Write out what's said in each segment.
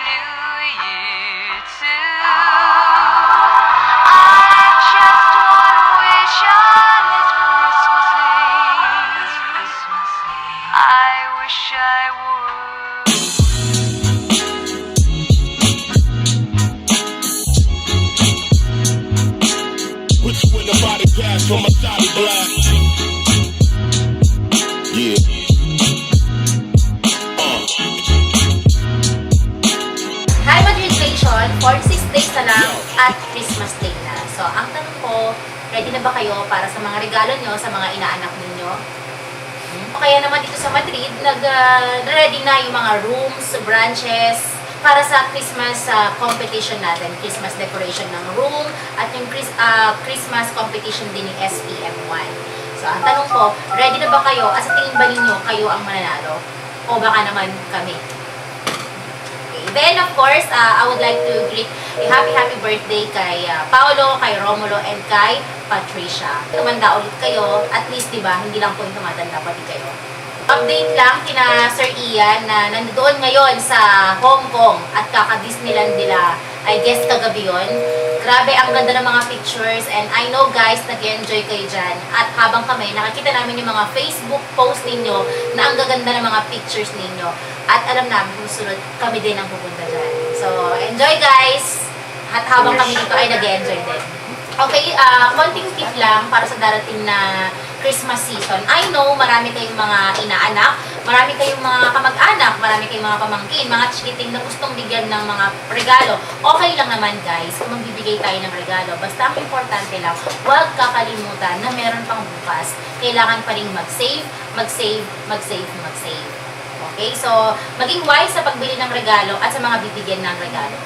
New Year too. I just wanna wish on this Christmas Eve. I wish I would. Put you in the body pass from my side black. Yeah. Hi Madrid Nation! 46 days na lang at Christmas Day na. So, ang tanong ko, ready na ba kayo para sa mga regalo nyo sa mga inaanak ninyo? Kaya naman dito sa Madrid, nag-ready na yung mga rooms, branches, para sa Christmas competition natin. Christmas decoration ng room at yung Christmas competition din ng SPM1. So, ang tanong ko, ready na ba kayo? At sa tingin ba ninyo, kayo ang mananalo? O baka naman kami? Okay. Then, of course, I would like to greet a happy birthday kay Paolo, kay Romulo, and kay Patricia. Tumanda ulit kayo. At least, diba, hindi lang po yung tumatanda, pati kayo. Update lang kina Sir Ian na nandoon ngayon sa Hong Kong at kaka-Disneyland nila. I guess kagabi yun. Grabe, ang ganda ng mga pictures and I know guys, nag-enjoy kayo dyan. At habang kami, nakakita namin yung mga Facebook post ninyo na ang gaganda ng mga pictures ninyo. At alam namin kung sunod, kami din ang pupunta dyan. So, enjoy guys! At habang kami dito ay nag-enjoy din. Okay, konting tip lang para sa darating na Christmas season. I know, marami kayong mga inaanak, marami kayong mga kamag-anak, marami kayong mga pamangkin, mga chikiting na gustong bigyan ng mga regalo. Okay lang naman guys, kung magbibigay tayo ng regalo. Basta ang importante lang, huwag kakalimutan na meron pang bukas. Kailangan pa rin mag-save. Okay, so maging wise sa pagbili ng regalo at sa mga bibigyan ng regalo.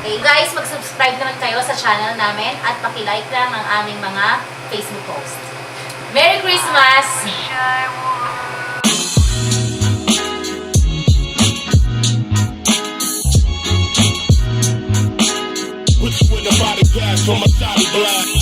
Okay guys, mag-subscribe naman kayo sa channel namin at paki-like lang ang aming mga Facebook post. Merry Christmas! Put you in the body pass from my side black.